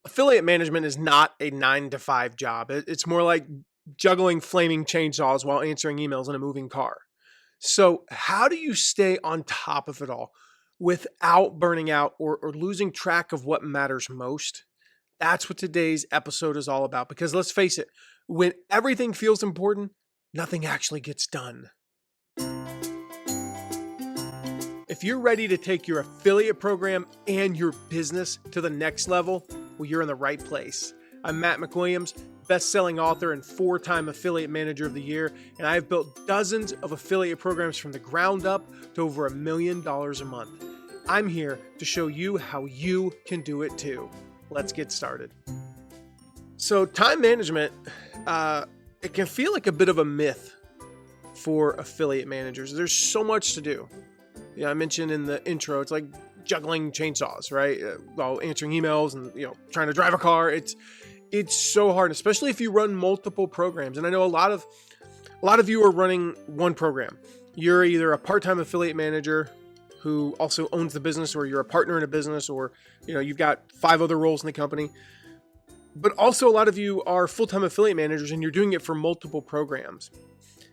affiliate management is not a 9 to 5 job. It's more like juggling flaming chainsaws while answering emails in a moving car. So, how do you stay on top of it all without burning out or losing track of what matters most? That's what today's episode is all about. Because let's face it, when everything feels important, nothing actually gets done. If you're ready to take your affiliate program and your business to the next level, well, you're in the right place. I'm Matt McWilliams, best-selling author and 4-time Affiliate Manager of the Year, and I've built dozens of affiliate programs from the ground up to over $1 million a month. I'm here to show you how you can do it too. Let's get started. So time management, it can feel like a bit of a myth for affiliate managers. There's so much to do. I mentioned in the intro, it's like juggling chainsaws, right? While answering emails and trying to drive a car. It's so hard, especially if you run multiple programs. And I know a lot of you are running one program. You're either a part-time affiliate manager who also owns the business, or you're a partner in a business, or you've got 5 other roles in the company. But also a lot of you are full-time affiliate managers and you're doing it for multiple programs.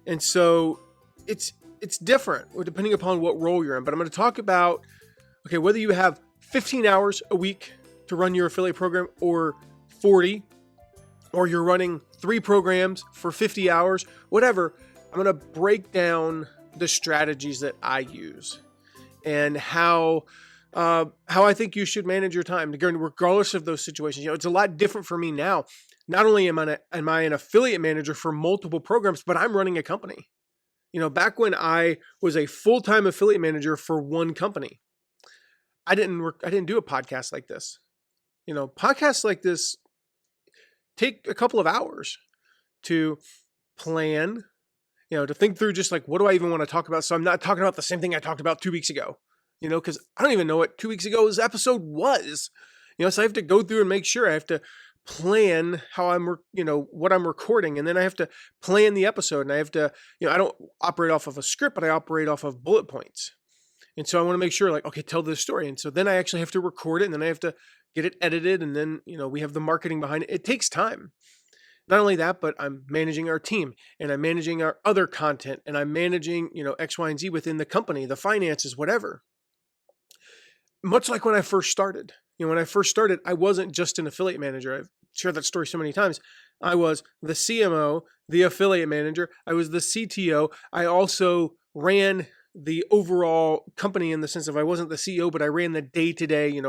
And so it's different depending upon what role you're in. But I'm going to talk about, whether you have 15 hours a week to run your affiliate program or 40, or you're running 3 programs for 50 hours, whatever, I'm going to break down the strategies that I use and how I think you should manage your time, regardless of those situations. It's a lot different for me now. Not only am I an affiliate manager for multiple programs, but I'm running a company. Back when I was a full-time affiliate manager for one company, I didn't do a podcast like this. Podcasts like this take a couple of hours to plan, to think through, just like, what do I even want to talk about? So I'm not talking about the same thing I talked about 2 weeks ago, because I don't even know what 2 weeks ago's episode was, so I have to go through and make sure. I have to plan how what I'm recording, and then I have to plan the episode, and I have to, I don't operate off of a script, but I operate off of bullet points. And so I want to make sure, tell this story. And so then I actually have to record it, and then I have to get it edited, and then, we have the marketing behind it. It takes time. Not only that, but I'm managing our team, and I'm managing our other content, and I'm managing, X, Y, and Z within the company, the finances, whatever. Much like when I first started. When I first started, I wasn't just an affiliate manager. I've shared that story so many times. I was the CMO, the affiliate manager. I was the CTO. I also ran the overall company, in the sense of, I wasn't the CEO, but I ran the day-to-day.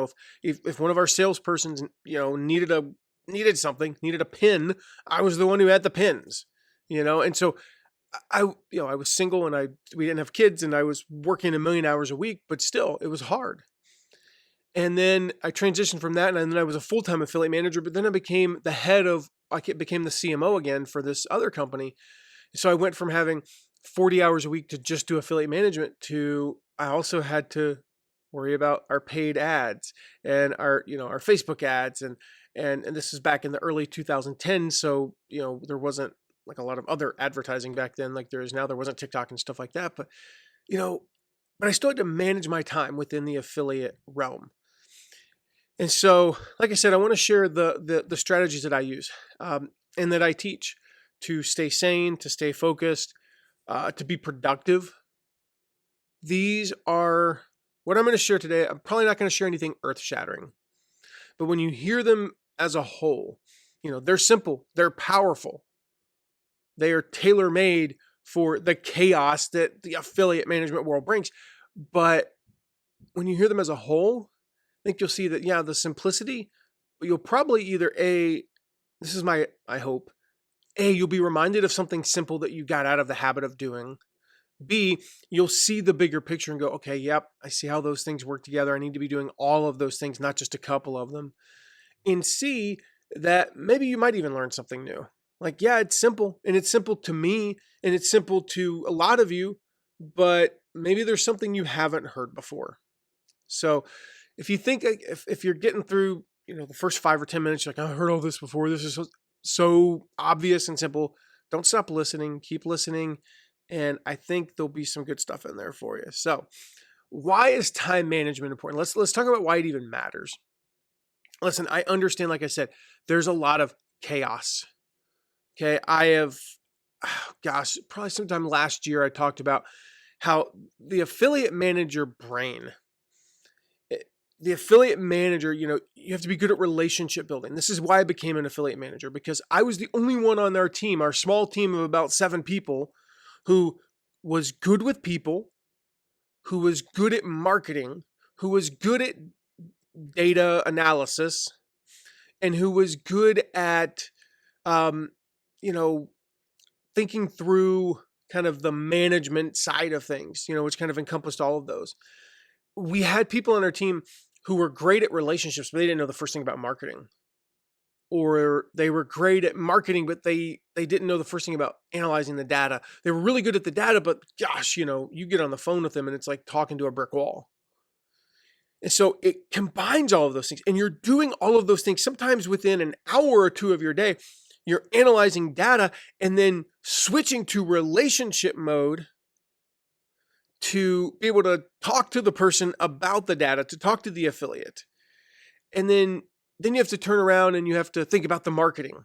If one of our salespersons, needed a pin, I was the one who had the pins, and so I was single, and we didn't have kids, and I was working 1 million hours a week, but still it was hard. And then I transitioned from that, and then I was a full-time affiliate manager, but then I became the CMO again for this other company. So I went from having 40 hours a week to just do affiliate management to, I also had to worry about our paid ads and our Facebook ads. And this is back in the early 2010s. So, there wasn't like a lot of other advertising back then, like there is now. There wasn't TikTok and stuff like that, but I still had to manage my time within the affiliate realm. And so, like I said, I want to share the strategies that I use and that I teach to stay sane, to stay focused, to be productive. These are what I'm going to share today. I'm probably not going to share anything earth-shattering, but when you hear them as a whole, they're simple, they're powerful, they are tailor-made for the chaos that the affiliate management world brings. But when you hear them as a whole, I think you'll see that, the simplicity, you'll probably either this is I hope, you'll be reminded of something simple that you got out of the habit of doing. B, you'll see the bigger picture and go, okay, yep, I see how those things work together. I need to be doing all of those things, not just a couple of them. And C, that maybe you might even learn something new. It's simple, and it's simple to me, and it's simple to a lot of you, but maybe there's something you haven't heard before. So if you think, if you're getting through, the first 5 or 10 minutes, you're like, I heard all this before, this is so obvious and simple, don't stop listening, keep listening. And I think there'll be some good stuff in there for you. So why is time management important? Let's talk about why it even matters. Listen, I understand, like I said, there's a lot of chaos. Okay. I have, gosh, probably sometime last year, I talked about how the affiliate manager brain, eh, the affiliate manager, you have to be good at relationship building. This is why I became an affiliate manager, because I was the only one on our team, our small team of about 7 people, who was good with people, who was good at marketing, who was good at data analysis, and who was good at, um, you know, thinking through kind of the management side of things, which kind of encompassed all of those. We had people on our team who were great at relationships, but they didn't know the first thing about marketing. Or they were great at marketing, but they didn't know the first thing about analyzing the data. They were really good at the data, but gosh, you get on the phone with them and it's like talking to a brick wall. And so it combines all of those things. And you're doing all of those things sometimes within an hour or two of your day. You're analyzing data and then switching to relationship mode to be able to talk to the person about the data, to talk to the affiliate. And then you have to turn around and you have to think about the marketing.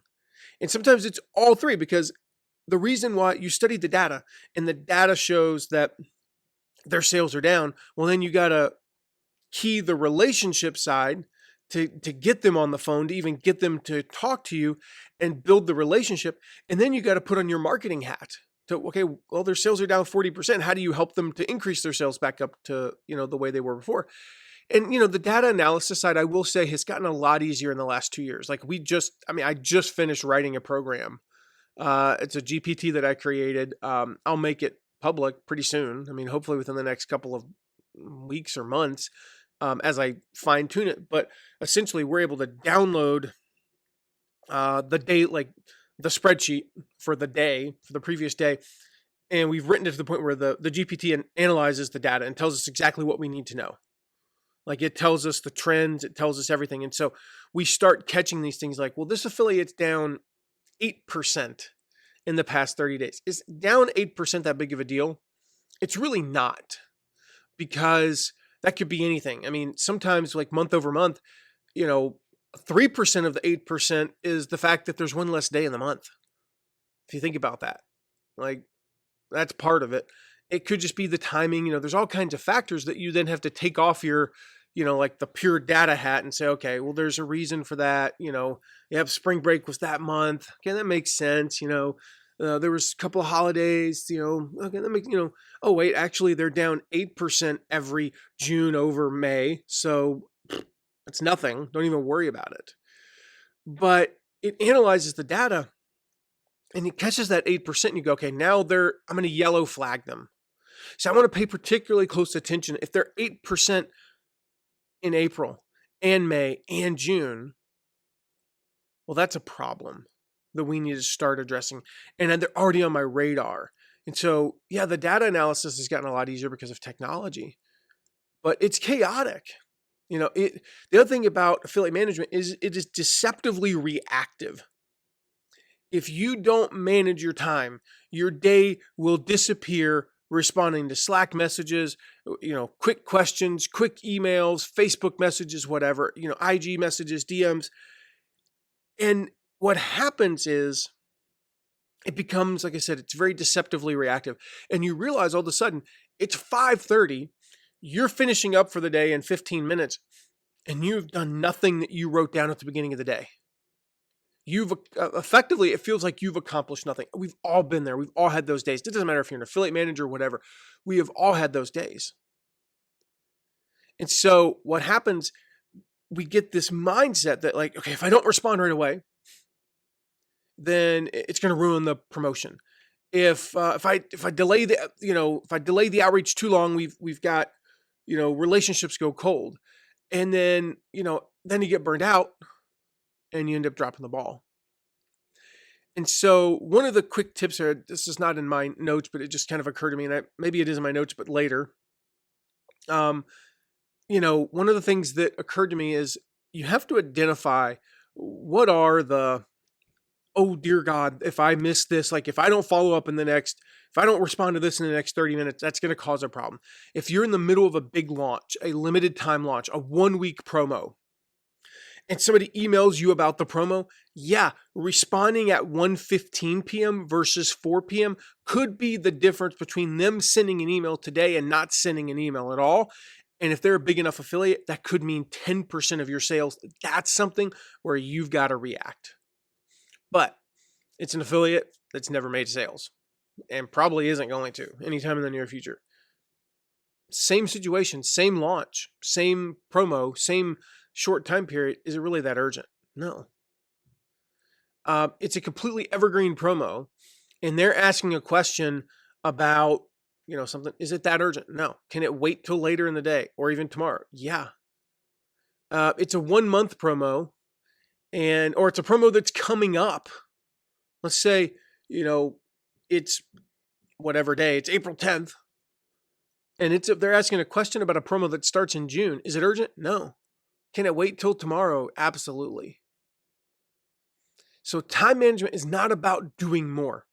And sometimes it's all three, because the reason why you study the data and the data shows that their sales are down, well, then you got to key the relationship side to get them on the phone, to even get them to talk to you and build the relationship. And then you got to put on your marketing hat to, okay, well, their sales are down 40%. How do you help them to increase their sales back up to, the way they were before? And, the data analysis side, I will say, has gotten a lot easier in the last 2 years. Like I just finished writing a program. It's a GPT that I created. I'll make it public pretty soon. Hopefully within the next couple of weeks or months, as I fine tune it. But essentially we're able to download the day, like the spreadsheet for the previous day. And we've written it to the point where the GPT analyzes the data and tells us exactly what we need to know. Like it tells us the trends, it tells us everything. And so we start catching these things like, well, this affiliate's down 8% in the past 30 days. Is down 8% that big of a deal? It's really not, because that could be anything. Sometimes like month over month, 3% of the 8% is the fact that there's one less day in the month. If you think about that, like that's part of it. It could just be the timing. There's all kinds of factors that you then have to take off your, like the pure data hat and say, okay, well, there's a reason for that. You have spring break was that month. Okay, that makes sense. There was a couple of holidays, okay, that makes, oh, wait, actually they're down 8% every June over May. So it's nothing. Don't even worry about it. But it analyzes the data and it catches that 8% and you go, okay, now I'm going to yellow flag them. So I want to pay particularly close attention. If they're 8% in April and May and June, well, that's a problem that we need to start addressing. And they're already on my radar. And so, yeah, the data analysis has gotten a lot easier because of technology, but it's chaotic. The other thing about affiliate management is it is deceptively reactive. If you don't manage your time, your day will disappear responding to Slack messages, quick questions, quick emails, Facebook messages, whatever, IG messages, DMs. And what happens is it becomes, like I said, it's very deceptively reactive. And you realize all of a sudden it's 5:30, you're finishing up for the day in 15 minutes, and you've done nothing that you wrote down at the beginning of the day. You've effectively, it feels like you've accomplished nothing. We've all been there. We've all had those days. It doesn't matter if you're an affiliate manager or whatever. We have all had those days. And so what happens, we get this mindset that like, okay, if I don't respond right away, then it's going to ruin the promotion. If I delay the outreach too long, we've got, relationships go cold, and then you get burned out and you end up dropping the ball. And so one of the quick tips here, this is not in my notes, but it just kind of occurred to me, and maybe it is in my notes, but later. One of the things that occurred to me is you have to identify what are the, oh dear God, if I miss this, like if I don't follow up if I don't respond to this in the next 30 minutes, that's going to cause a problem. If you're in the middle of a big launch, a limited time launch, a 1 week promo, and somebody emails you about the promo, yeah, responding at 1:15 p.m. versus 4 p.m. could be the difference between them sending an email today and not sending an email at all. And if they're a big enough affiliate, that could mean 10% of your sales. That's something where you've got to react. But it's an affiliate that's never made sales and probably isn't going to anytime in the near future. Same situation, same launch, same promo, same short time period. Is it really that urgent? No. It's a completely evergreen promo, and they're asking a question about, something. Is it that urgent? No. Can it wait till later in the day or even tomorrow? Yeah. It's a 1 month promo, or it's a promo that's coming up. Let's say, it's whatever day. It's April 10th. And they're asking a question about a promo that starts in June. Is it urgent? No. Can it wait till tomorrow? Absolutely. So time management is not about doing more.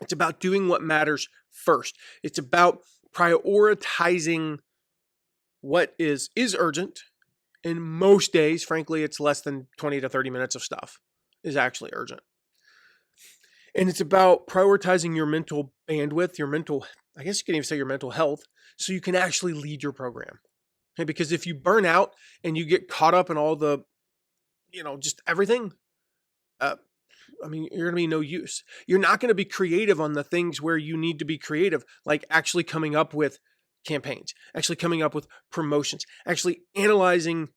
It's about doing what matters first. It's about prioritizing what is urgent. And most days, frankly, it's less than 20 to 30 minutes of stuff is actually urgent. And it's about prioritizing your mental bandwidth, I guess you can even say your mental health, so you can actually lead your program. Okay? Because if you burn out and you get caught up in all the, just everything, you're going to be no use. You're not going to be creative on the things where you need to be creative, like actually coming up with campaigns, actually coming up with promotions, actually analyzing,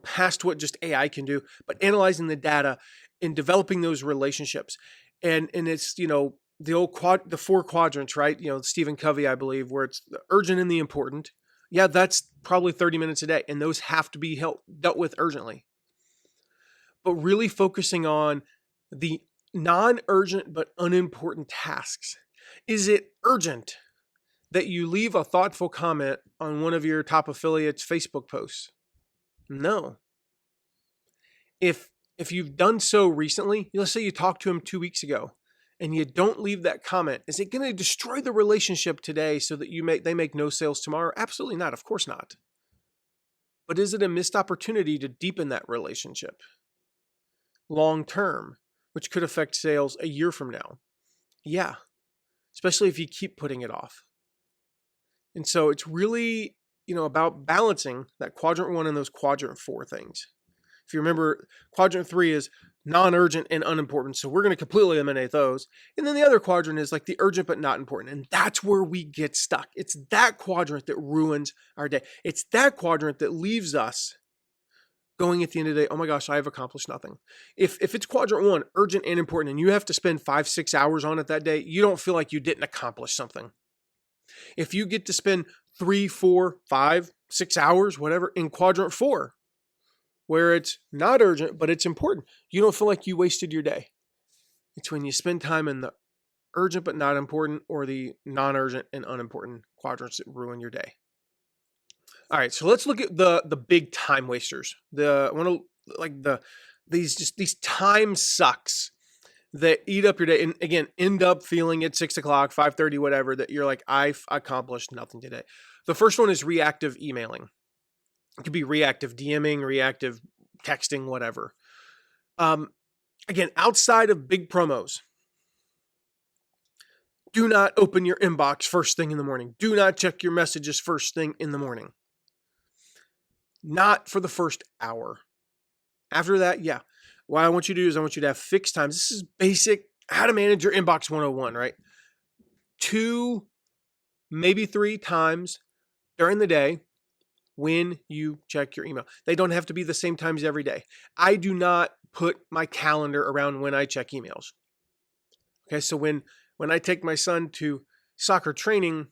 past what just AI can do, but analyzing the data and developing those relationships. And it's, the 4 quadrants, right? Stephen Covey, I believe, where it's the urgent and the important. Yeah, that's probably 30 minutes a day. And those have to be dealt with urgently. But really focusing on the non-urgent but unimportant tasks. Is it urgent that you leave a thoughtful comment on one of your top affiliates' Facebook posts? No. If you've done so recently, let's say you talked to him 2 weeks ago and you don't leave that comment, is it going to destroy the relationship today so that they make no sales tomorrow? Absolutely not. Of course not. But is it a missed opportunity to deepen that relationship long term, which could affect sales a year from now? Yeah, especially if you keep putting it off. And so it's really, about balancing that quadrant 1 and those quadrant 4 things. If you remember, quadrant 3 is non-urgent and unimportant. So we're going to completely eliminate those. And then the other quadrant is like the urgent but not important. And that's where we get stuck. It's that quadrant that ruins our day. It's that quadrant that leaves us going at the end of the day, oh my gosh, I have accomplished nothing. If it's quadrant 1, urgent and important, and you have to spend 5-6 hours on it that day, you don't feel like you didn't accomplish something. If you get to spend 3, 4, 5, 6 hours, whatever, in quadrant 4, where it's not urgent, but it's important, you don't feel like you wasted your day. It's when you spend time in the urgent but not important or the non-urgent and unimportant quadrants that ruin your day. All right, so let's look at the big time wasters. These time sucks that eat up your day and again end up feeling at 6 o'clock, 5:30, whatever, that you're like, I've accomplished nothing today. The first one is reactive emailing. It could be reactive DMing, reactive texting, whatever. Again, outside of big promos, do not open your inbox first thing in the morning. Do not check your messages first thing in the morning. Not for the first hour. After that, yeah. What I want you to do is I want you to have fixed times. This is basic how to manage your inbox 101, right? 2, maybe 3 times during the day when you check your email. They don't have to be the same times every day. I do not put my calendar around when I check emails. Okay, so when I take my son to soccer training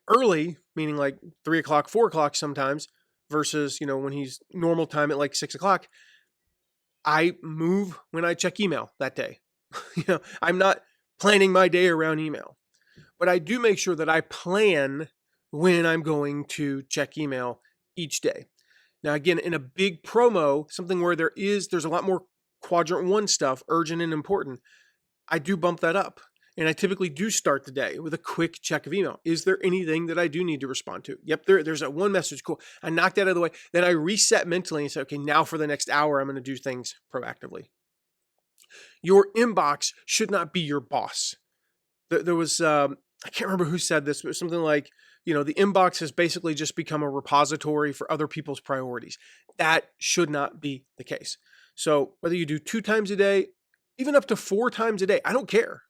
early, meaning like 3 o'clock, 4 o'clock sometimes, versus, when he's normal time at like 6 o'clock, I move when I check email that day. I'm not planning my day around email, but I do make sure that I plan when I'm going to check email each day. Now, again, in a big promo, something where there's a lot more quadrant 1 stuff, urgent and important, I do bump that up. And I typically do start the day with a quick check of email. Is there anything that I do need to respond to? Yep, there's that one message. Cool. I knocked that out of the way. Then I reset mentally and say, okay, now for the next hour, I'm going to do things proactively. Your inbox should not be your boss. There was, I can't remember who said this, but it was something like, the inbox has basically just become a repository for other people's priorities. That should not be the case. So whether you do 2 times a day, even up to 4 times a day, I don't care.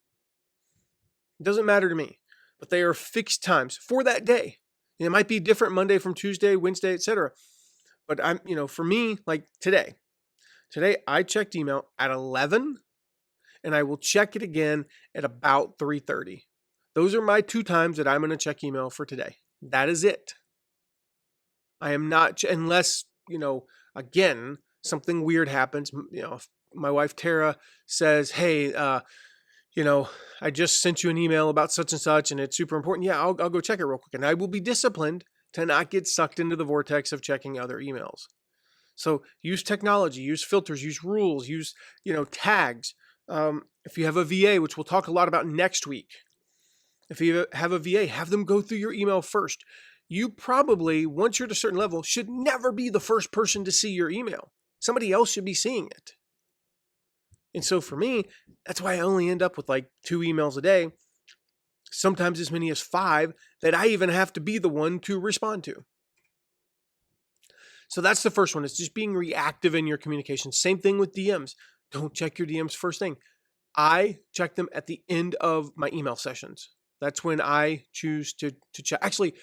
It doesn't matter to me, but they are fixed times for that day. And it might be different Monday from Tuesday, Wednesday, etc. But for me, like today I checked email at 11 and I will check it again at about 3:30. Those are my 2 times that I'm going to check email for today. That is it. I am not, unless, again, something weird happens. If my wife Tara says, hey, I just sent you an email about such and such and it's super important. Yeah, I'll go check it real quick. And I will be disciplined to not get sucked into the vortex of checking other emails. So use technology, use filters, use rules, use, tags. If you have a VA, which we'll talk a lot about next week, if you have a VA, have them go through your email first. You probably, once you're at a certain level, should never be the first person to see your email. Somebody else should be seeing it. And so for me, that's why I only end up with like 2 emails a day, sometimes as many as 5 that I even have to be the one to respond to. So that's the first one. It's just being reactive in your communication. Same thing with DMs. Don't check your DMs first thing. I check them at the end of my email sessions. That's when I choose to check. Actually,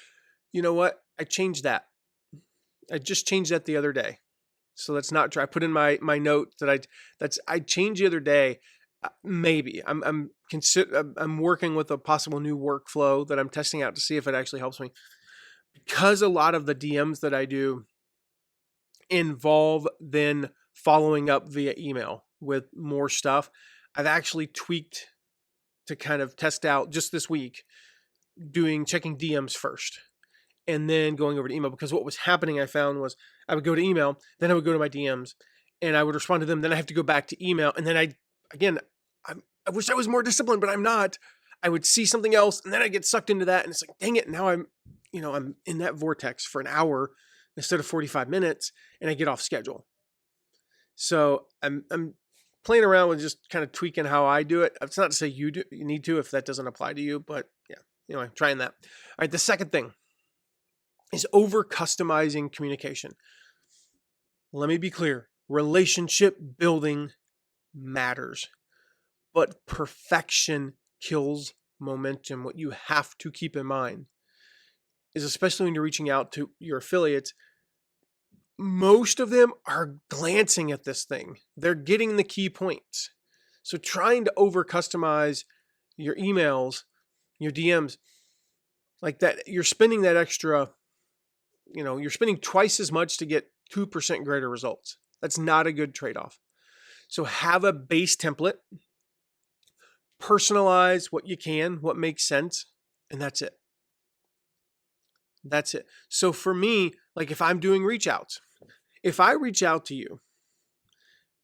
you know what? I changed that. I just changed that the other day. So that's not true. I put in my note that I changed the other day. Maybe I'm working with a possible new workflow that I'm testing out to see if it actually helps me, because a lot of the DMs that I do involve then following up via email with more stuff. I've actually tweaked to kind of test out just this week, checking DMs first and then going over to email, because what was happening, I found, was I would go to email, then I would go to my DMs and I would respond to them. Then I have to go back to email. And then I wish I was more disciplined, but I'm not. I would see something else and then I get sucked into that. And it's like, dang it. Now I'm in that vortex for an hour instead of 45 minutes and I get off schedule. So I'm playing around with just kind of tweaking how I do it. It's not to say you need to if that doesn't apply to you, but yeah, anyway, trying that. All right, the second thing is over customizing communication. Let me be clear. Relationship building matters, but perfection kills momentum. What you have to keep in mind is, especially when you're reaching out to your affiliates, most of them are glancing at this thing. They're getting the key points. So trying to over customize your emails, your DMs, like that, you're spending that extra, you're spending twice as much to get 2% greater results. That's not a good trade-off. So have a base template, personalize what you can, what makes sense, and that's it. That's it. So for me, like if I'm doing reach outs, if I reach out to you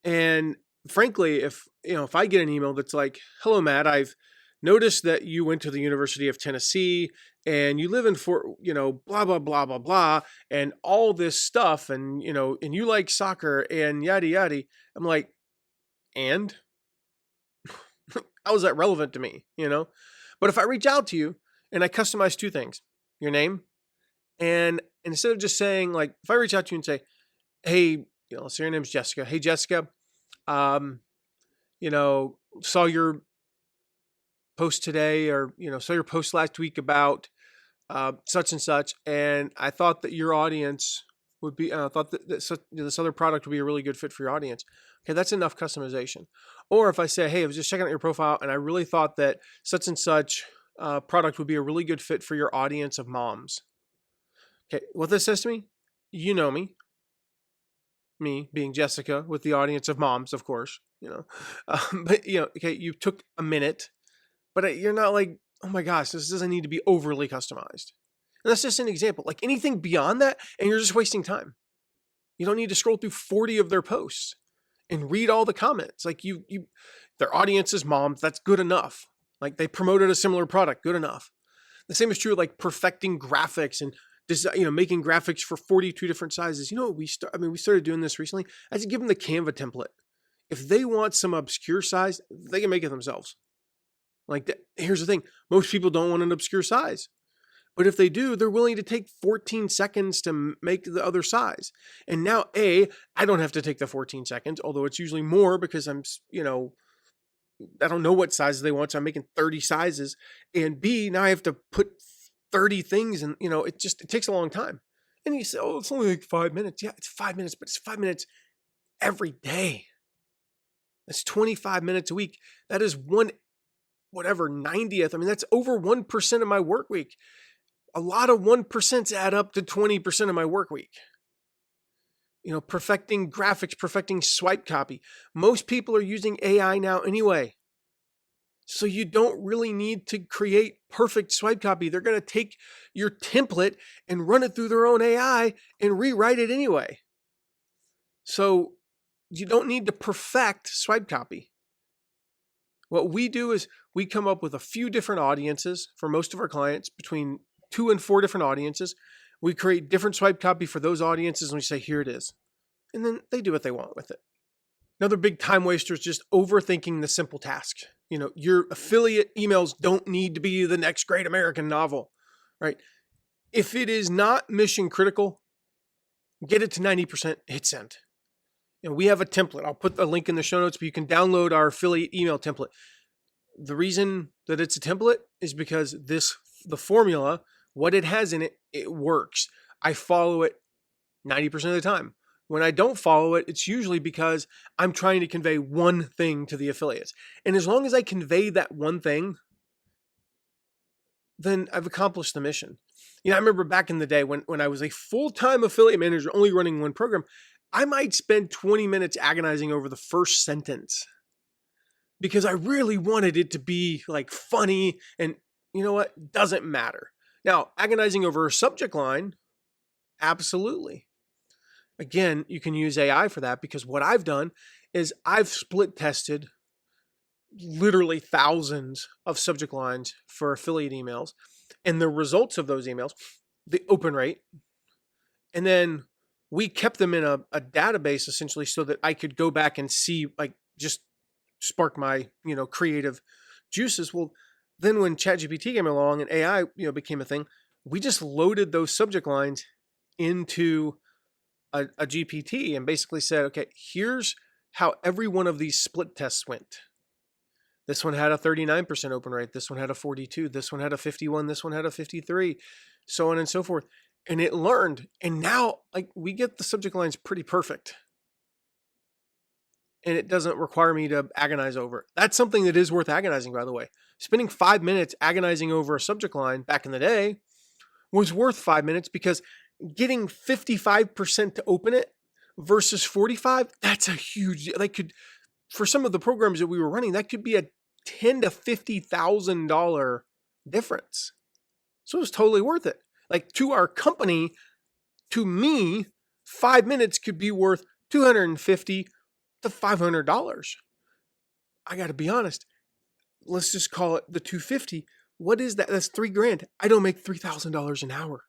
and frankly, if I get an email that's like, hello, Matt, I've noticed that you went to the University of Tennessee and you live in Fort, blah, blah, blah, blah, blah, and all this stuff. And, and you like soccer and yada, yada. I'm like, and how is that relevant to me? But if I reach out to you and I customize 2 things, your name, and instead of just saying, like, if I reach out to you and say, hey, so your name's Jessica. Hey, Jessica, saw your post today, or, saw your post last week about such and such. And I thought that your audience would be, thought that this other product would be a really good fit for your audience. Okay, that's enough customization. Or if I say, hey, I was just checking out your profile and I really thought that such and such product would be a really good fit for your audience of moms. Okay, what this says to me, you know me being Jessica with the audience of moms, of course, but okay, you took a minute, but you're not like, oh my gosh, this doesn't need to be overly customized. And that's just an example. Like anything beyond that, and you're just wasting time. You don't need to scroll through 40 of their posts and read all the comments. Like their audience is moms. That's good enough. Like they promoted a similar product, good enough. The same is true of like perfecting graphics and making graphics for 42 different sizes. You know what we started doing this recently. I just give them the Canva template. If they want some obscure size, they can make it themselves. Here's the thing. Most people don't want an obscure size. But if they do, they're willing to take 14 seconds to make the other size. And now, I don't have to take the 14 seconds, although it's usually more because I don't know what sizes they want, so I'm making 30 sizes. And B, now I have to put 30 things, and it takes a long time. And you say, oh, it's only like 5 minutes. Yeah, it's 5 minutes, but it's 5 minutes every day. That's 25 minutes a week. That is 90th. That's over 1% of my work week. A lot of 1% add up to 20% of my work week. Perfecting graphics, perfecting swipe copy. Most people are using AI now anyway. So you don't really need to create perfect swipe copy. They're going to take your template and run it through their own AI and rewrite it anyway. So you don't need to perfect swipe copy. What we do is we come up with a few different audiences for most of our clients, between 2 and 4 different audiences. We create different swipe copy for those audiences and we say, here it is. And then they do what they want with it. Another big time waster is just overthinking the simple task. Your affiliate emails don't need to be the next great American novel, right? If it is not mission critical, get it to 90%, hit send. We have a template. I'll put a link in the show notes, but you can download our affiliate email template. The reason that it's a template is because the formula, what it has in it, it works. I follow it 90% of the time. When I don't follow it, it's usually because I'm trying to convey one thing to the affiliates. And as long as I convey that one thing, then I've accomplished the mission. I remember back in the day when I was a full-time affiliate manager only running one program, I might spend 20 minutes agonizing over the first sentence because I really wanted it to be like funny, and you know what? Doesn't matter. Now, agonizing over a subject line, absolutely. Again, you can use AI for that, because what I've done is I've split tested literally thousands of subject lines for affiliate emails, and the results of those emails, the open rate, and then we kept them in a database essentially so that I could go back and see, like, just spark my, creative juices. Well, then when ChatGPT came along and AI, became a thing, we just loaded those subject lines into a GPT and basically said, okay, here's how every one of these split tests went. This one had a 39% open rate. This one had a 42. This one had a 51. This one had a 53, so on and so forth. And it learned. And now, like, we get the subject lines pretty perfect. And it doesn't require me to agonize over it. That's something that is worth agonizing, by the way. Spending 5 minutes agonizing over a subject line back in the day was worth 5 minutes, because getting 55% to open it versus 45, that's a huge, for some of the programs that we were running, that could be a $10,000 to $50,000 difference. So it was totally worth it. Like, to our company, to me, 5 minutes could be worth $250 to $500. I got to be honest. Let's just call it the $250. What is that? That's $3,000. I don't make $3,000 an hour.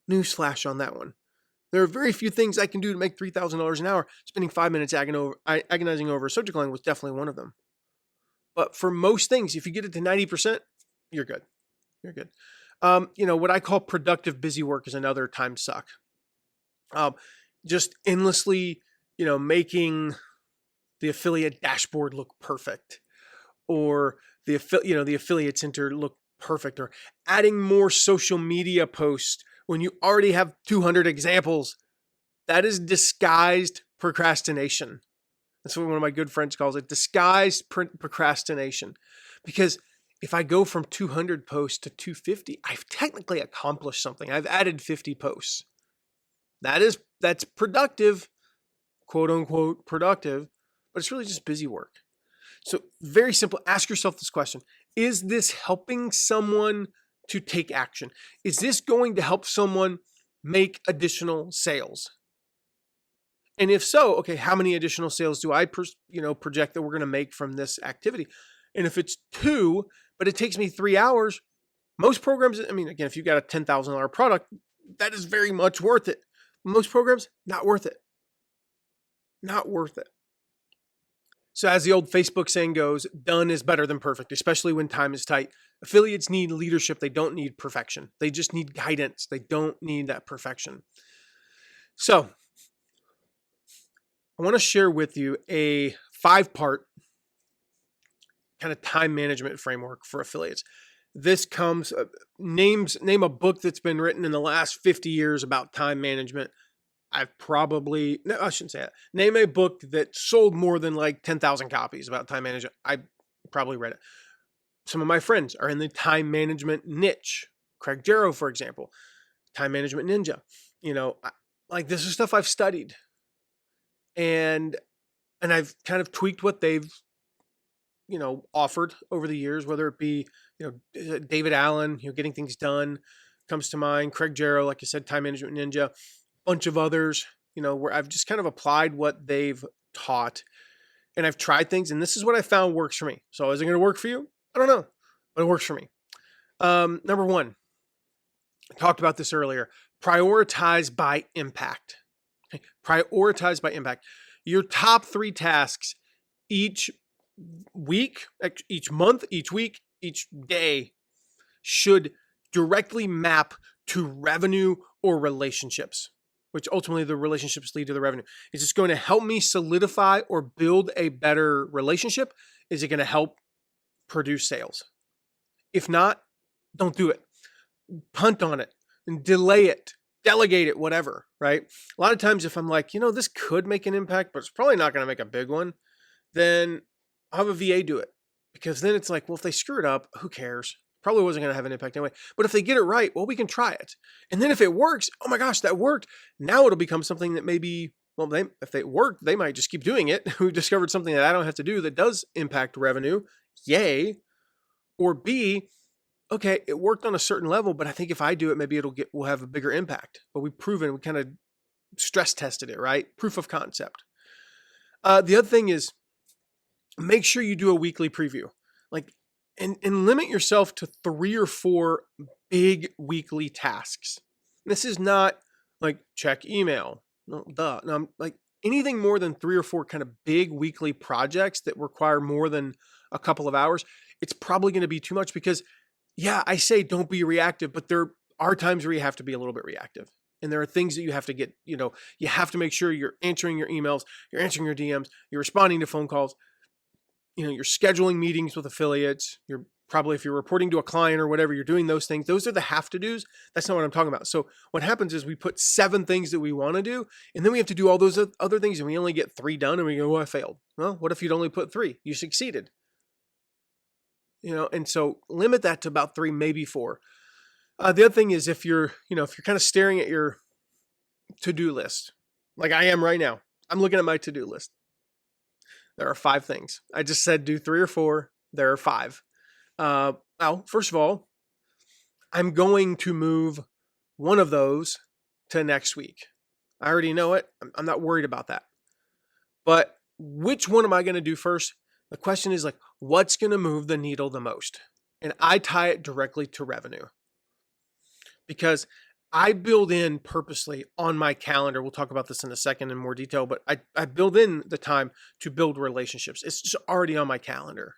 Newsflash on that one. There are very few things I can do to make $3,000 an hour. Spending 5 minutes agonizing over a subject line was definitely one of them. But for most things, if you get it to 90%, you're good. You're good. What I call productive busy work is another time suck. Just endlessly, making the affiliate dashboard look perfect, or the affiliate center look perfect, or adding more social media posts when you already have 200 examples. That is disguised procrastination. That's what one of my good friends calls it, disguised procrastination. Because if I go from 200 posts to 250, I've technically accomplished something. I've added 50 posts. That's productive, quote unquote productive, but it's really just busy work. So very simple, ask yourself this question. Is this helping someone to take action? Is this going to help someone make additional sales? And if so, okay, how many additional sales do I project that we're going to make from this activity? And if it's 2, but it takes me 3 hours, most programs, I mean, again, if you've got a $10,000 product, that is very much worth it. Most programs, not worth it. Not worth it. So as the old Facebook saying goes, done is better than perfect, especially when time is tight. Affiliates need leadership. They don't need perfection. They just need guidance. They don't need that perfection. So I want to share with you a 5-part kind of time management framework for affiliates. This comes, name a book that's been written in the last 50 years about time management. No, I shouldn't say that. Name a book that sold more than like 10,000 copies about time management. I probably read it. Some of my friends are in the time management niche. Craig Jarrow, for example, Time Management Ninja. Like this is stuff I've studied. And I've kind of tweaked what they've, offered over the years, whether it be, David Allen, getting things done comes to mind. Craig Jarrow, like I said, Time Management Ninja. Bunch of others, where I've just kind of applied what they've taught and I've tried things. And this is what I found works for me. So is it going to work for you? I don't know, but it works for me. Number 1, I talked about this earlier. Prioritize by impact. Okay. Prioritize by impact. Your top 3 tasks each week, each month, each week, each day should directly map to revenue or relationships, which ultimately the relationships lead to the revenue. Is this going to help me solidify or build a better relationship? Is it going to help produce sales? If not, don't do it. Punt on it and delay it, delegate it, whatever, right? A lot of times if I'm like, this could make an impact, but it's probably not going to make a big one, then I'll have a VA do it. Because then it's like, well, if they screw it up, who cares? Probably wasn't going to have an impact anyway. But if they get it right, well, we can try it. And then if it works, oh my gosh, that worked. Now it'll become something that maybe, if it worked, they might just keep doing it. We've discovered something that I don't have to do that does impact revenue. Yay. Or B, okay, it worked on a certain level, but I think if I do it, maybe we'll have a bigger impact. But we've proven, we kind of stress tested it, right? Proof of concept. The other thing is make sure you do a weekly preview. And limit yourself to 3 or 4 big weekly tasks. This is not like check email. No, I'm like anything more than 3 or 4 kind of big weekly projects that require more than a couple of hours. It's probably going to be too much because, I say don't be reactive, but there are times where you have to be a little bit reactive. And there are things that you have to get, you have to make sure you're answering your emails, you're answering your DMs, you're responding to phone calls. You're scheduling meetings with affiliates. If you're reporting to a client or whatever, you're doing those things. Those are the have to do's. That's not what I'm talking about. So what happens is we put 7 things that we want to do, and then we have to do all those other things, and we only get 3 done, and we go, I failed. Well, what if you'd only put 3? You succeeded. And so limit that to about 3, maybe 4. The other thing is if you're kind of staring at your to-do list, like I am right now, I'm looking at my to-do list. There are 5 things. I just said do 3 or 4. There are 5. Well, first of all, I'm going to move one of those to next week. I already know it. I'm not worried about that. But which one am I going to do first? The question is what's going to move the needle the most? And I tie it directly to revenue. Because I build in purposely on my calendar. We'll talk about this in a second in more detail, but I build in the time to build relationships. It's just already on my calendar.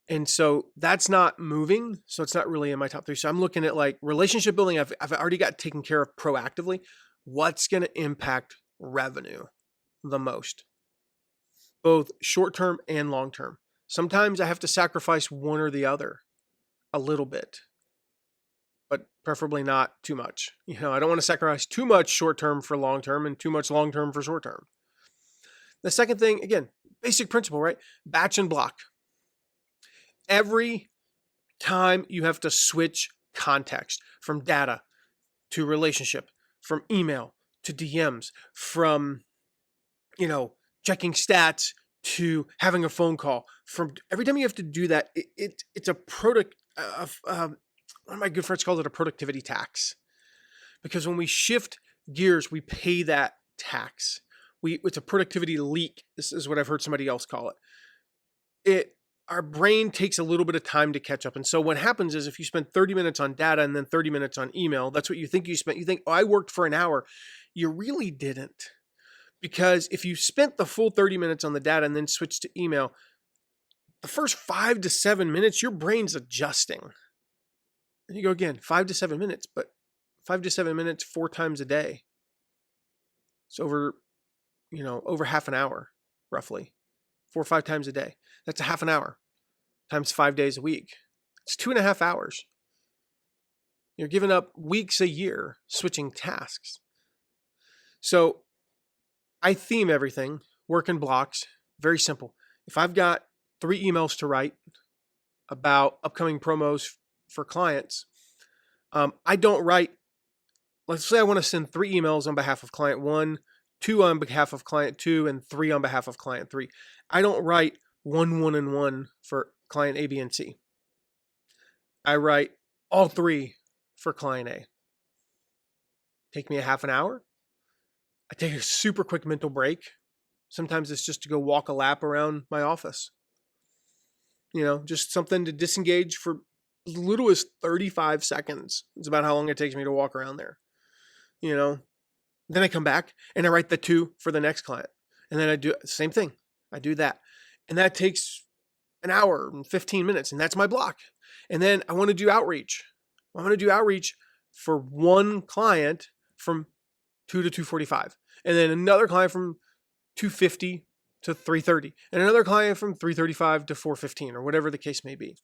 And so that's not moving. So it's not really in my top 3. So I'm looking at relationship building. I've already got taken care of proactively. What's going to impact revenue the most? Both short-term and long-term. Sometimes I have to sacrifice one or the other a little bit, but preferably not too much. I don't want to sacrifice too much short-term for long-term and too much long-term for short-term. The second thing, again, basic principle, right? Batch and block. Every time you have to switch context from data to relationship, from email to DMs, from, checking stats to having a phone call, from every time you have to do that, it's a product of, one of my good friends called it a productivity tax, because when we shift gears, we pay that tax. It's a productivity leak. This is what I've heard somebody else call it. our brain takes a little bit of time to catch up. And so what happens is if you spend 30 minutes on data and then 30 minutes on email, that's what you think you spent. You think, oh, I worked for an hour. You really didn't. Because if you spent the full 30 minutes on the data and then switched to email, the first 5 to 7 minutes, your brain's adjusting. And you go again, 5 to 7 minutes, but 5 to 7 minutes 4 times a day. It's over half an hour, roughly. 4 or 5 times a day. That's a half an hour times 5 days a week. It's 2.5 hours. You're giving up weeks a year switching tasks. So I theme everything, work in blocks, very simple. If I've got 3 emails to write about upcoming promos for clients, I don't write, let's say I want to send 3 emails on behalf of client 1, 2 on behalf of client 2, and 3 on behalf of client 3. I don't write 1, 1, and 1 for client A, B, and C. I write all 3 for client A. Take me a half an hour. I take a super quick mental break. Sometimes it's just to go walk a lap around my office. Just something to disengage for as little as 35 seconds. It's about how long it takes me to walk around there. Then I come back and I write the 2 for the next client. And then I do the same thing. I do that. And that takes an hour and 15 minutes. And that's my block. And then I want to do outreach. I want to do outreach for one client from 2 to 2:45. And then another client from 2:50 to 3:30. And another client from 3:35 to 4:15 or whatever the case may be.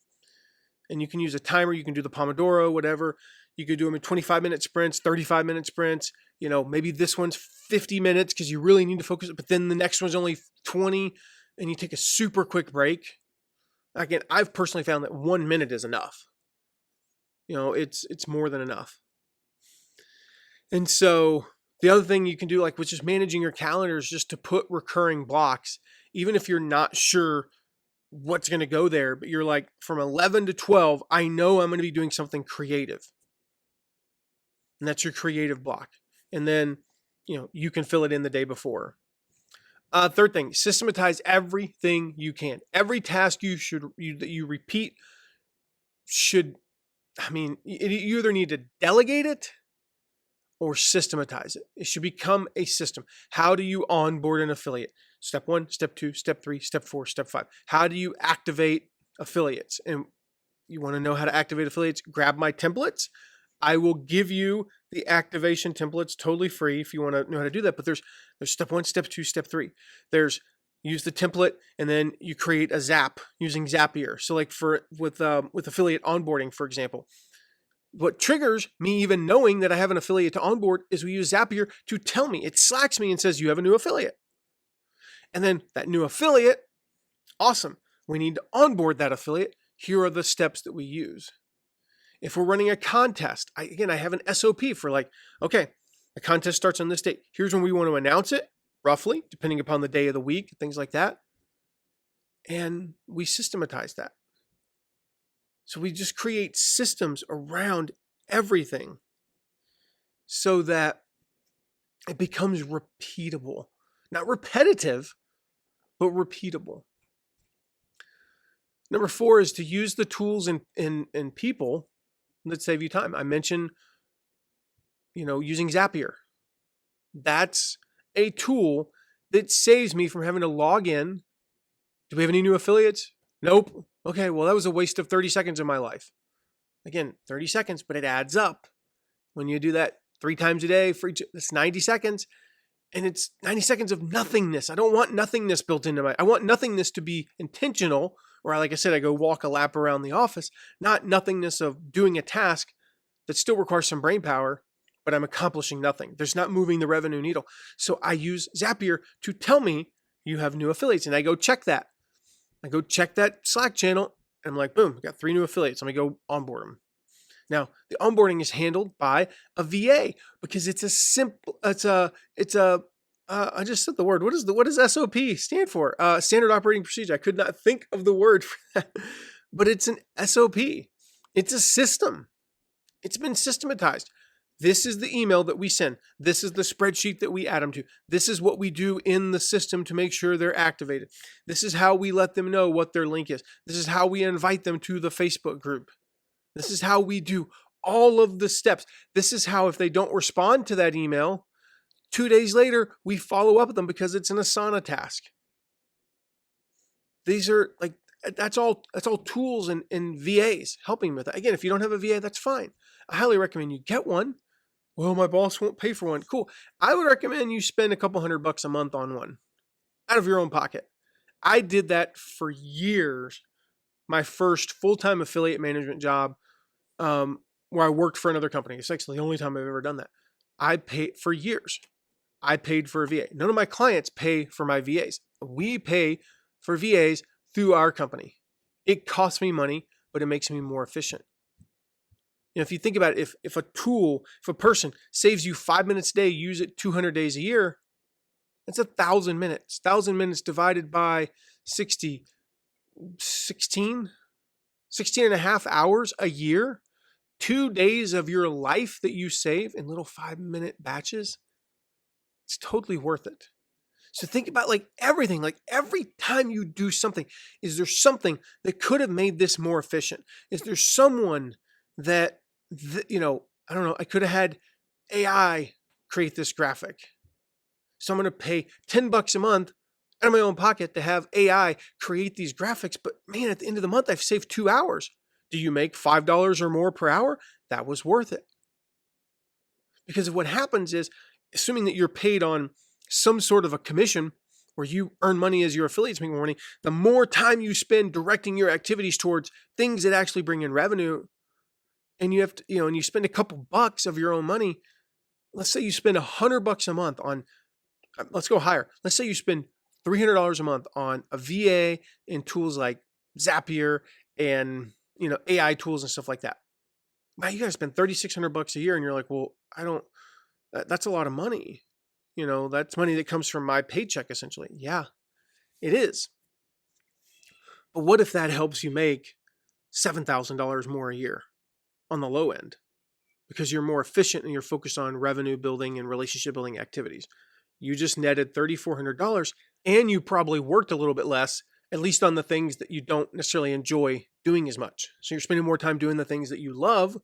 And you can use a timer. You can do the Pomodoro, whatever. You could do them in 25-minute sprints, 35-minute sprints. Maybe this one's 50 minutes because you really need to focus. But then the next one's only 20 and you take a super quick break. Again, I've personally found that 1 minute is enough. It's more than enough. And so the other thing you can do, which is managing your calendar, is just to put recurring blocks, even if you're not sure what's going to go there, but you're like, from 11 to 12, I know I'm going to be doing something creative. And that's your creative block. And then, you can fill it in the day before. Third thing, systematize everything you can. Every task that you repeat you either need to delegate it or systematize it. It should become a system. How do you onboard an affiliate? Step 1, step 2, step 3, step 4, step 5. How do you activate affiliates? And you want to know how to activate affiliates? Grab my templates. I will give you the activation templates totally free if you want to know how to do that. But there's step 1, step 2, step 3. There's use the template and then you create a Zap using Zapier. So with affiliate onboarding, for example, what triggers me even knowing that I have an affiliate to onboard is we use Zapier to tell me. It slacks me and says, you have a new affiliate. And then that new affiliate, awesome. We need to onboard that affiliate. Here are the steps that we use. If we're running a contest, I have an SOP for okay, the contest starts on this date. Here's when we want to announce it, roughly, depending upon the day of the week, things like that. And we systematize that. So we just create systems around everything so that it becomes repeatable. Not repetitive, but repeatable. Number 4 is to use the tools and people that save you time. I mentioned, using Zapier. That's a tool that saves me from having to log in. Do we have any new affiliates? Nope. Okay, well, that was a waste of 30 seconds of my life. Again, 30 seconds, but it adds up. When you do that 3 times a day, that's 90 seconds. And it's 90 seconds of nothingness. I don't want nothingness built into I want nothingness to be intentional, or like I said, I go walk a lap around the office, not nothingness of doing a task that still requires some brain power, but I'm accomplishing nothing. There's not moving the revenue needle. So I use Zapier to tell me you have new affiliates, and I go check that. I go check that Slack channel, and I'm like, boom, I got 3 new affiliates. Let me go onboard them. Now, the onboarding is handled by a VA because it's a simple, I just said the word. What does SOP stand for? Standard operating procedure. I could not think of the word for that, but it's an SOP. It's a system. It's been systematized. This is the email that we send. This is the spreadsheet that we add them to. This is what we do in the system to make sure they're activated. This is how we let them know what their link is. This is how we invite them to the Facebook group. This is how we do all of the steps. This is how, if they don't respond to that email, 2 days later, we follow up with them because it's an Asana task. These are like, that's all tools and VAs helping with that. Again, if you don't have a VA, that's fine. I highly recommend you get one. Well, my boss won't pay for one. Cool. I would recommend you spend a couple $100 a month on one out of your own pocket. I did that for years. My first full-time affiliate management job, where I worked for another company. It's actually the only time I've ever done that. I paid for years. I paid for a VA. None of my clients pay for my VAs. We pay for VAs through our company. It costs me money, but it makes me more efficient. You know, if you think about it, if a person saves you 5 minutes a day, use it 200 days a year, that's 1,000 minutes. 1,000 minutes divided by 16 and a half hours a year, 2 days of your life that you save in little 5-minute batches. It's totally worth it. So think about like everything, like every time you do something, is there something that could have made this more efficient? Is there someone that, I don't know, I could have had AI create this graphic. So I'm going to pay $10 a month out of my own pocket to have AI create these graphics. But man, at the end of the month, I've saved 2 hours. Do you make $5 or more per hour? That was worth it. Because what happens is, assuming that you're paid on some sort of a commission where you earn money as your affiliates make money, the more time you spend directing your activities towards things that actually bring in revenue, and you have to, and you spend a couple bucks of your own money. Let's say you spend $100 a month on, let's go higher. Let's say you spend $300 a month on a VA and tools like Zapier and, AI tools and stuff like that. Now you got to spend $3,600 a year, and you're like, well, that's a lot of money. That's money that comes from my paycheck, essentially. Yeah, it is. But what if that helps you make $7,000 more a year on the low end? Because you're more efficient and you're focused on revenue building and relationship building activities. You just netted $3,400, and you probably worked a little bit less, at least on the things that you don't necessarily enjoy doing as much. So you're spending more time doing the things that you love,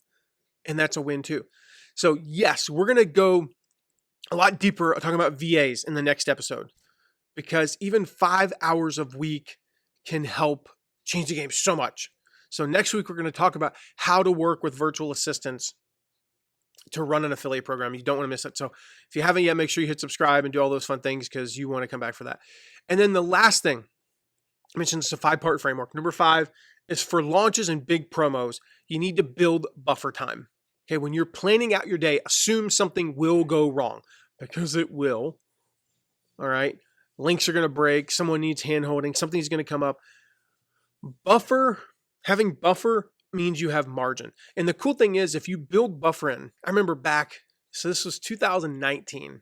and that's a win too. So yes, we're going to go a lot deeper talking about VAs in the next episode, because even 5 hours a week can help change the game so much. So next week, we're going to talk about how to work with virtual assistants to run an affiliate program. You don't want to miss it. So if you haven't yet, make sure you hit subscribe and do all those fun things, because you want to come back for that. And then the last thing I mentioned is a 5-part framework. Number 5 is for launches and big promos. You need to build buffer time. Okay, when you're planning out your day, assume something will go wrong, because it will. All right. Links are going to break. Someone needs hand holding. Something's going to come up. Having buffer means you have margin. And the cool thing is, if you build buffer in, I remember back, so this was 2019,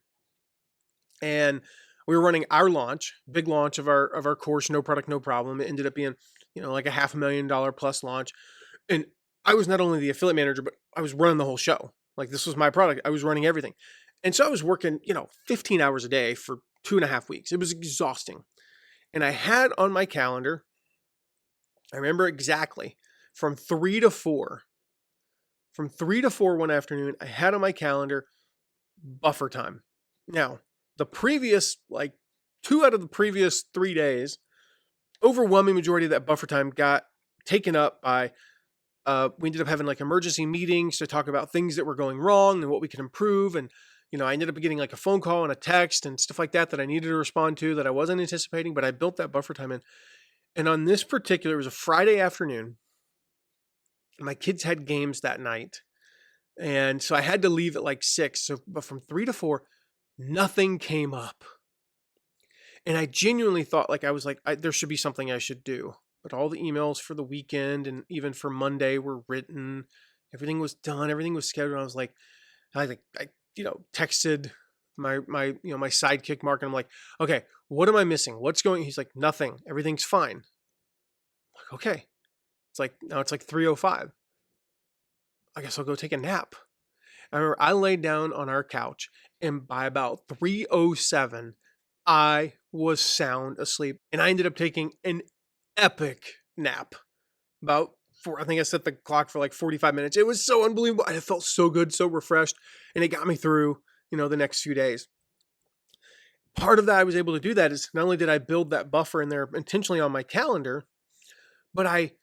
and we were running our launch, big launch of our course, No Product, No Problem. It ended up being, like a $500,000 plus launch. And I was not only the affiliate manager, but I was running the whole show. Like, this was my product. I was running everything. And so I was working, 15 hours a day for 2.5 weeks. It was exhausting. And I had on my calendar, I remember exactly, from 3 to 4 one afternoon, I had on my calendar buffer time. Now, the previous, 2 out of the previous 3 days, overwhelming majority of that buffer time got taken up by, we ended up having emergency meetings to talk about things that were going wrong and what we could improve. And, I ended up getting a phone call and a text and stuff like that I needed to respond to that I wasn't anticipating, but I built that buffer time in. And on this particular, it was a Friday afternoon. My kids had games that night. And so I had to leave at 6. So, but from 3 to 4, nothing came up. And I genuinely thought there should be something I should do. But all the emails for the weekend and even for Monday were written. Everything was done. Everything was scheduled. I texted my sidekick Mark, and I'm like, okay, what am I missing? What's going? He's like, nothing. Everything's fine. I'm like, okay. Now it's 3:05. I guess I'll go take a nap. I remember I laid down on our couch, and by about 3:07, I was sound asleep, and I ended up taking an epic nap. About I think I set the clock for like 45 minutes. It was so unbelievable. I felt so good, so refreshed, and it got me through, the next few days. Part of that I was able to do that is not only did I build that buffer in there intentionally on my calendar, but I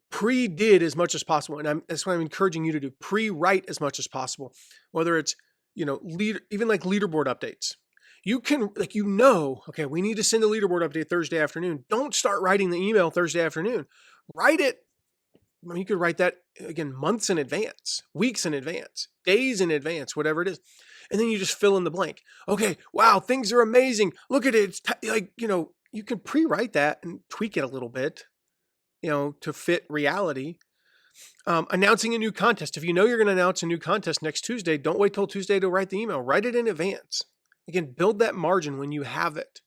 pre-did as much as possible. And that's what I'm encouraging you to do. Pre-write as much as possible, whether it's, even like leaderboard updates. You can, okay, we need to send a leaderboard update Thursday afternoon. Don't start writing the email Thursday afternoon. Write it. I mean, you could write that again, months in advance, weeks in advance, days in advance, whatever it is. And then you just fill in the blank. Okay, wow, things are amazing. Look at it. It's you can pre-write that and tweak it a little bit, to fit reality. Announcing a new contest. If you know you're going to announce a new contest next Tuesday, don't wait till Tuesday to write the email. Write it in advance. Again, build that margin when you have it.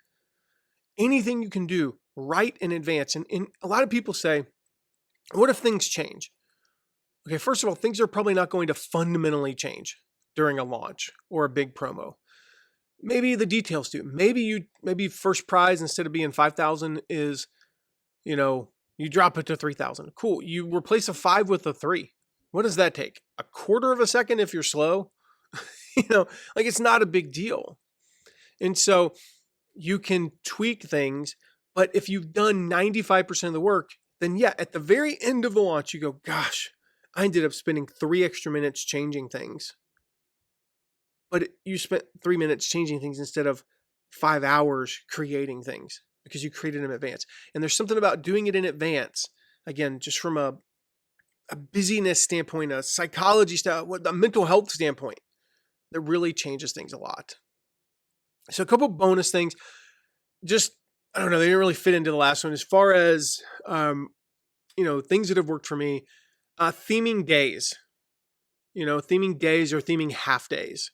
Anything you can do, write in advance. And a lot of people say, what if things change? Okay, first of all, things are probably not going to fundamentally change during a launch or a big promo. Maybe the details do. Maybe first prize instead of being 5,000 is, you drop it to 3,000. Cool. You replace a 5 with a 3. What does that take? A quarter of a second if you're slow? It's not a big deal. And so you can tweak things, but if you've done 95% of the work, then yeah, at the very end of the launch, you go, gosh, I ended up spending 3 extra minutes changing things. But you spent 3 minutes changing things instead of 5 hours creating things because you created them in advance. And there's something about doing it in advance, again, just from a busyness standpoint, a psychology standpoint, a mental health standpoint, that really changes things a lot. So a couple bonus things, just, I don't know, they didn't really fit into the last one. As far as, things that have worked for me, theming days, theming days or theming half days.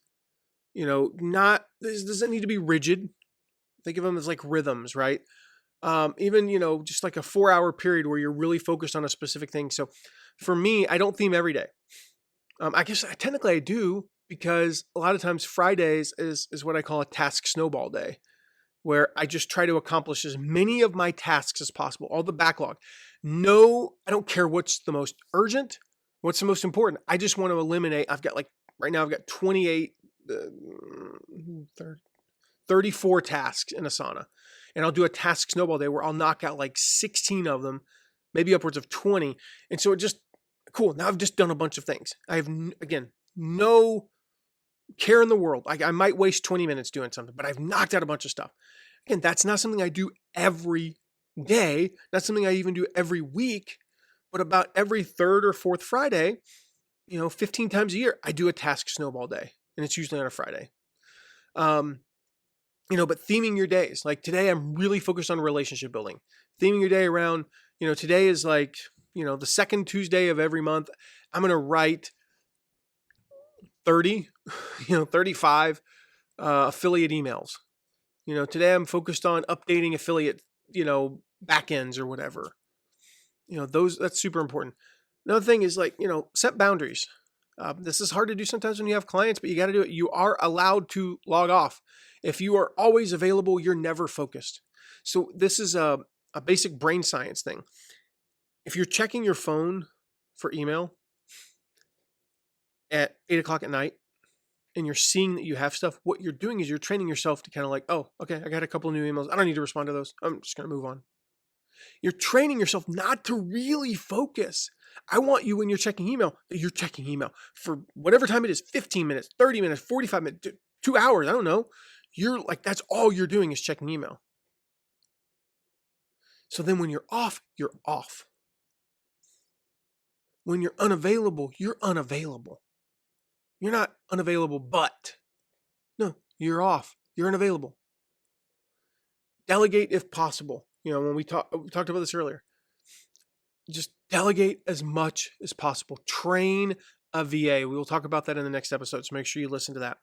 This doesn't need to be rigid. Think of them as like rhythms, right? Even, just like a 4-hour period where you're really focused on a specific thing. So for me, I don't theme every day. I guess technically I do, because a lot of times Fridays is what I call a task snowball day, where I just try to accomplish as many of my tasks as possible, all the backlog. No, I don't care what's the most urgent, what's the most important. I just want to eliminate, right now I've got 34 tasks in Asana. And I'll do a task snowball day where I'll knock out like 16 of them, maybe upwards of 20. And so cool. Now I've just done a bunch of things. I have, again, no care in the world. I might waste 20 minutes doing something, but I've knocked out a bunch of stuff. Again, that's not something I do every day. Not something I even do every week, but about every third or fourth Friday, 15 times a year, I do a task snowball day, and it's usually on a Friday. But theming your days, like today, I'm really focused on relationship building. Theming your day around, today is like, the second Tuesday of every month, I'm going to write 30, 35 affiliate emails. Today I'm focused on updating affiliate, backends or whatever. That's super important. Another thing is set boundaries. This is hard to do sometimes when you have clients, but you got to do it. You are allowed to log off. If you are always available, you're never focused. So this is a basic brain science thing. If you're checking your phone for email at 8:00 at night and you're seeing that you have stuff, what you're doing is you're training yourself to kind of like, oh, okay, I got a couple of new emails. I don't need to respond to those. I'm just going to move on. You're training yourself not to really focus. I want you, when you're checking email, that you're checking email for whatever time it is, 15 minutes, 30 minutes, 45 minutes, 2 hours. I don't know. You're like, that's all you're doing is checking email. So then when you're off, you're off. When you're unavailable, you're unavailable. You're not unavailable, but no, you're off. You're unavailable. Delegate if possible. When we talked about this earlier, just delegate as much as possible. Train a VA. We will talk about that in the next episode, so make sure you listen to that.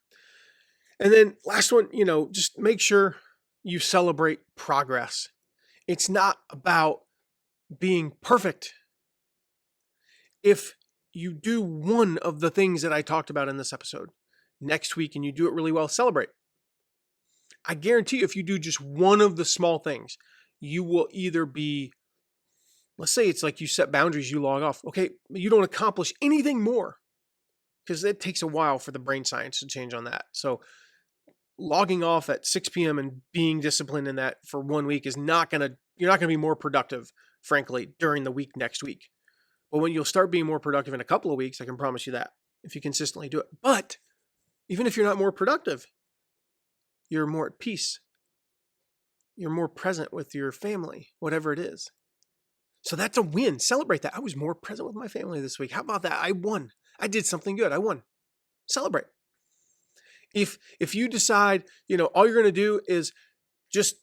And then last one, just make sure you celebrate progress. It's not about being perfect. If you do one of the things that I talked about in this episode next week and you do it really well, celebrate. I guarantee you, if you do just one of the small things, you will either be, let's say it's like you set boundaries, you log off. Okay, you don't accomplish anything more because it takes a while for the brain science to change on that. So logging off at 6 p.m. and being disciplined in that for 1 week is you're not going to be more productive, frankly, during the week next week. But when you'll start being more productive in a couple of weeks, I can promise you that if you consistently do it. But even if you're not more productive, you're more at peace. You're more present with your family, whatever it is. So that's a win. Celebrate that. I was more present with my family this week. How about that? I won. I did something good. I won. Celebrate. If you decide, all you're going to do is just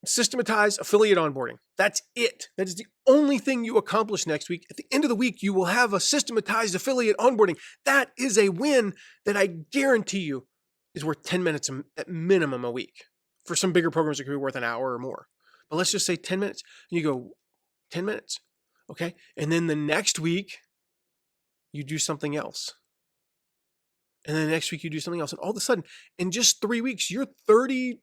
systematize affiliate onboarding. That's it. That is the only thing you accomplish next week. At the end of the week, you will have a systematized affiliate onboarding. That is a win that I guarantee you is worth 10 minutes at minimum a week. For some bigger programs, it could be worth an hour or more. But let's just say 10 minutes. And you go, 10 minutes. Okay. And then the next week, you do something else. And then the next week, you do something else. And all of a sudden, in just 3 weeks, you're 30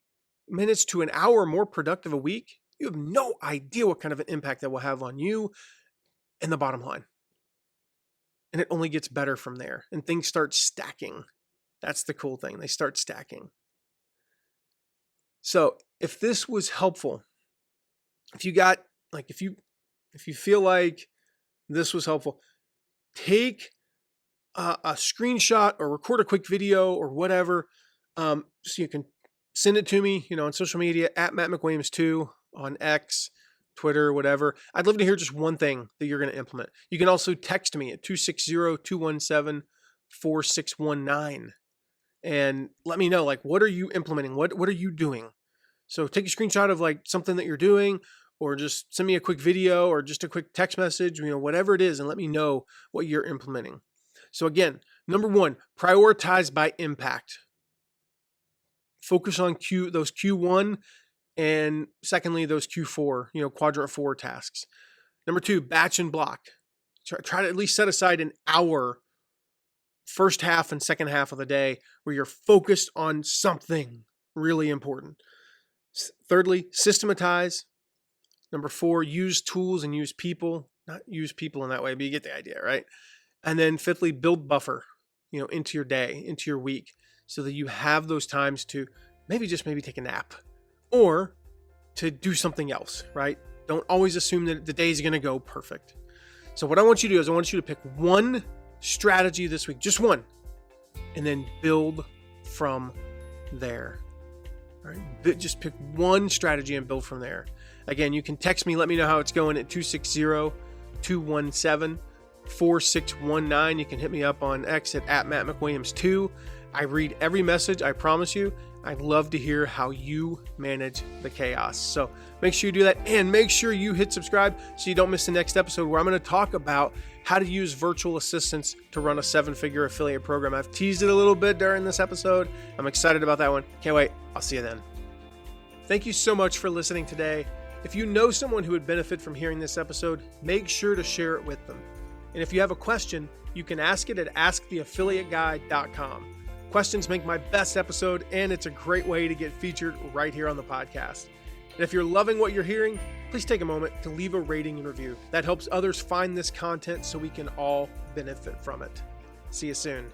minutes to an hour more productive a week. You have no idea what kind of an impact that will have on you and the bottom line. And it only gets better from there. And things start stacking. That's the cool thing. They start stacking. So if this was helpful, if you feel like this was helpful, take a screenshot or record a quick video or whatever, so you can send it to me, on social media at Matt McWilliams2 on X, Twitter, whatever. I'd love to hear just one thing that you're going to implement. You can also text me at 260-217-4619 and let me know, what are you implementing? What are you doing? So take a screenshot of something that you're doing, or just send me a quick video or just a quick text message, whatever it is, and let me know what you're implementing. So again, number one, prioritize by impact. Focus on those Q1 and secondly, those Q4, quadrant 4 tasks. Number two, batch and block. Try to at least set aside an hour first half and second half of the day where you're focused on something really important. Thirdly, systematize. Number four, use tools and use people. Not use people in that way, but you get the idea, right? And then fifthly, build buffer, into your day, into your week, so that you have those times to maybe take a nap or to do something else, right? Don't always assume that the day is going to go perfect. So what I want you to do is I want you to pick one strategy this week, just one, and then build from there. All right? Just pick one strategy and build from there. Again, you can text me, let me know how it's going at 260-217-4619. You can hit me up on X at Matt McWilliams2. I read every message, I promise you. I'd love to hear how you manage the chaos. So make sure you do that, and make sure you hit subscribe so you don't miss the next episode where I'm going to talk about how to use virtual assistants to run a 7-figure affiliate program. I've teased it a little bit during this episode. I'm excited about that one. Can't wait. I'll see you then. Thank you so much for listening today. If you know someone who would benefit from hearing this episode, make sure to share it with them. And if you have a question, you can ask it at asktheaffiliateguy.com. Questions make my best episode, and it's a great way to get featured right here on the podcast. And if you're loving what you're hearing, please take a moment to leave a rating and review. That helps others find this content so we can all benefit from it. See you soon.